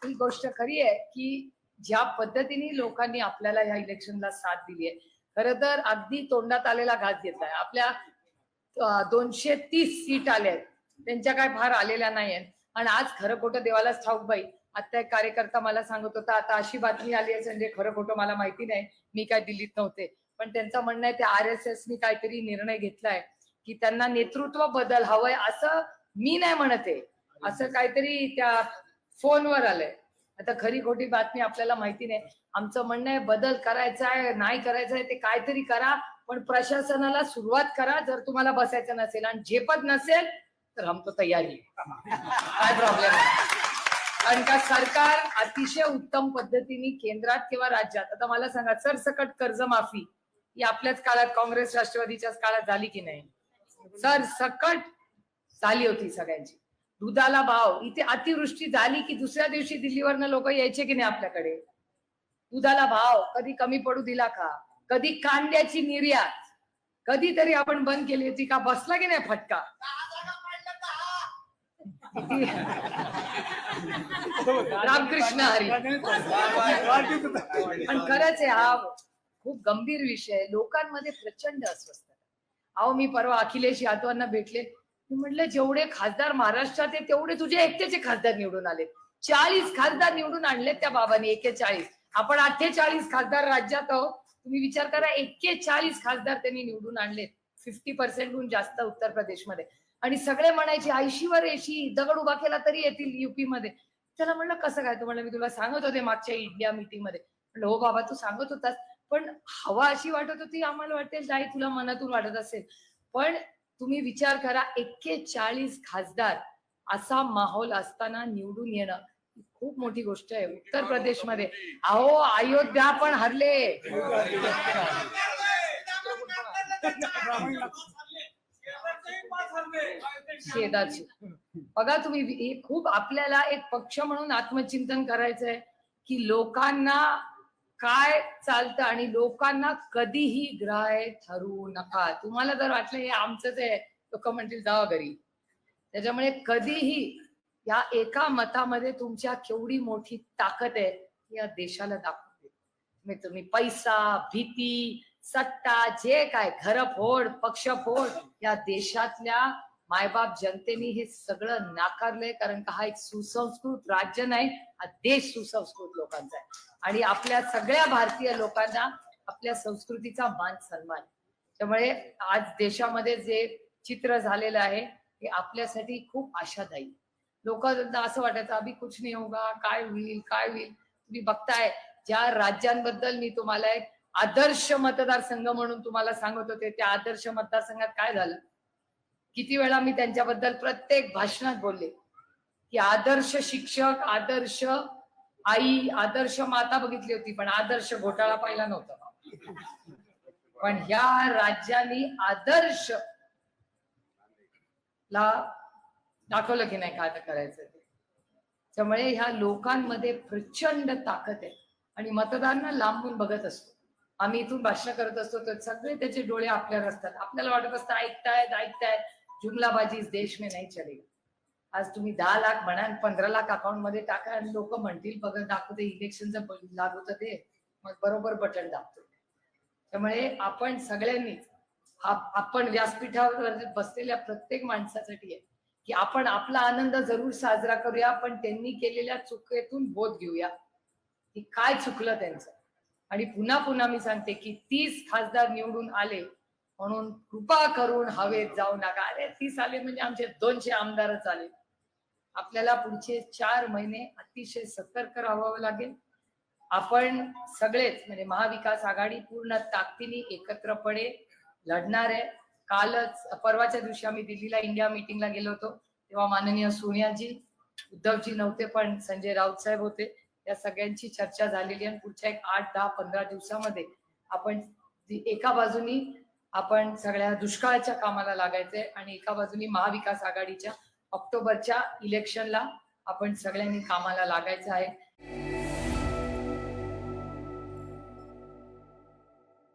ही गोष्ट खरी आहे की ज्या पद्धतीने लोकांनी आपल्याला ह्या इलेक्शनला साथ दिली आहे, खरं तर अगदी तोंडात आलेला घास घेतलाय. आपल्या 230 सीट आल्या आहेत, त्यांच्या काय फार आलेल्या नाही आहेत. आणि आज खरं खोटं देवालाच ठाऊक बाई. आता एक कार्यकर्ता मला सांगत होता, आता अशी बातमी आली आहे म्हणजे खरं खोटं मला माहिती नाही, मी काय दिल्लीत नव्हते, पण त्यांचं म्हणणं आहे त्या RSSनी काहीतरी निर्णय घेतलाय की त्यांना नेतृत्व बदल हवंय. असं मी नाही म्हणत आहे, असं काहीतरी त्या फोनवर आलंय. आता खरी खोटी बातमी आपल्याला माहिती नाही. आमचं म्हणणं आहे बदल करायचा आहे, नाही करायचं आहे ते काहीतरी करा, पण प्रशासनाला सुरुवात करा. जर तुम्हाला बसायचं नसेल आणि झेपत नसेल तर हम तो तयारी काय प्रॉब्लेम आहे. कारण का सरकार अतिशय उत्तम पद्धतीने केंद्रात किंवा राज्यात, आता मला सांगा सरसकट कर्जमाफी ही आपल्याच काळात काँग्रेस राष्ट्रवादीच्याच काळात झाली की नाही? सरसकट झाली होती सगळ्यांची. दुधाला भाव, इथे अतिवृष्टी झाली की दुसऱ्या दिवशी दिल्लीवरनं लोक यायचे की नाही आपल्याकडे? दुधाला भाव कधी कमी पडू दिला का? कधी कांद्याची निर्यात कधीतरी आपण बंद केली होती का? बसला की नाही फटका? रामकृष्ण हरी. पण खरंच आहे, हा खूप गंभीर विषय आहे. लोकांमध्ये प्रचंड अस्वस्थता. अहो मी परवा अखिलेश यादवांना भेटले, मी म्हटलं जेवढे खासदार महाराष्ट्रात आहे तेवढे तुझे एकटेचे खासदार निवडून आले. 40 खासदार निवडून आणले त्या बाबांनी, 41. आपण 48 खासदार राज्यात आहोत. तुम्ही विचार करा, 41 खासदार त्यांनी निवडून आणले, 50% जास्त उत्तर प्रदेशमध्ये. आणि सगळे म्हणायचे 80वर 80 दगड उभा केला तरी येतील UP मध्ये. त्याला म्हणलं कसं काय? तो म्हणलं मी तुला सांगत होते मागच्या इंडिया मीटिंग मध्ये. म्हणलं हो बाबा तू सांगत होतास, पण हवा अशी वाटत होती, आम्हाला वाटेल नाही तुला मनातून वाटत असेल, पण तुम्ही विचार करा 41 खासदार असा माहोल असताना निवडून येणं खूप मोठी गोष्ट आहे. उत्तर प्रदेशमध्ये अहो अयोध्या पण हरले. शेदाची बघा तुम्ही, खूप आपल्याला एक पक्ष म्हणून आत्मचिंतन करायचंय की लोकांना काय चालतं आणि लोकांना कधीही ग्राह्य ठरवू नका. तुम्हाला जर वाटलं हे आमचंच आहे, लोक म्हणतील जावा घरी. त्याच्यामुळे कधीही या एका मतामध्ये तुमच्या केवढी मोठी ताकद आहे या देशाला दाखवते. तुम्ही पैसा, भीती, सत्ता, जे काय घर फोड, पक्ष फोड, या देशातल्या मायबाप जनतेने हे सगळं नाकारलंय. कारण का हा एक सुसंस्कृत राज्य नाही, हा देश सुसंस्कृत लोकांचा आहे. आणि आपल्या सगळ्या भारतीय लोकांना आपल्या संस्कृतीचा मान सन्मान. त्यामुळे आज देशामध्ये जे चित्र झालेलं आहे हे आपल्यासाठी खूप आशादायी. लोकांना असं वाटायचं अभि कुछ नाही होगा, काय होईल काय होईल. तुम्ही बघताय ज्या राज्यांबद्दल मी तुम्हाला एक आदर्श मतदारसंघ म्हणून तुम्हाला सांगत होते, त्या आदर्श मतदारसंघात काय झालं? किती वेळा मी त्यांच्याबद्दल प्रत्येक भाषणात बोलले की आदर्श शिक्षक, आदर्श आई, आदर्श माता बघितली होती, पण आदर्श घोटाळा पाहिला नव्हता. पण ह्या राज्यांनी आदर्श ला दाखवलं की नाही काय करायचं ते. त्यामुळे ह्या लोकांमध्ये प्रचंड ताकद आहे आणि मतदारांना लांबून बघत असतो. आम्ही इथून भाषण करत असतो तर सगळे त्याचे डोळे आपल्यावर असतात. आपल्याला वाटत असतं ऐकतायत, जुमलाबाजी इस देश में नाही चलेगा. आज तुम्ही 10 लाख म्हणा, 15 लाख अकाउंट मध्ये टाका आणि लोक म्हणतील बघा दाखवते इलेक्शनचं लागू ते, मग बरोबर बटन दाबतो. त्यामुळे आपण सगळ्यांनीच आपण व्यासपीठावर बसलेल्या प्रत्येक माणसासाठी आहे की आपण आपला आनंद जरूर साजरा करूया, पण त्यांनी केलेल्या चुकीतून बोध घेऊया की काय चुकलं त्यांचं. आणि पुन्हा पुन्हा मी सांगते की 30 खासदार निवडून आले म्हणून कृपा करून हवेत जाऊ नका. अरे 30 आले म्हणजे आमचे 200 आमदारच आले. आपल्याला पुढचे 4 महिने अतिशय सतर्क राहावं लागेल. आपण सगळेच म्हणजे महाविकास आघाडी पूर्ण ताकदीने एकत्रपणे लढणार आहे. कालच परवाच्या दिवशी आम्ही दिल्लीला इंडिया मीटिंगला गेलो होतो, तेव्हा माननीय सोनियाजी, उद्धवजी नव्हते पण संजय राऊत साहेब होते. या सगळ्यांची चर्चा झालेली आहे. पुढच्या एक 8, 10, 15 दिवसामध्ये आपण एका बाजूनी आपण सगळ्या दुष्काळाच्या कामाला लागायचंय आणि एका बाजूनी महाविकास आघाडीच्या ऑक्टोबरच्या इलेक्शनला आपण सगळ्यांनी कामाला लागायचं आहे.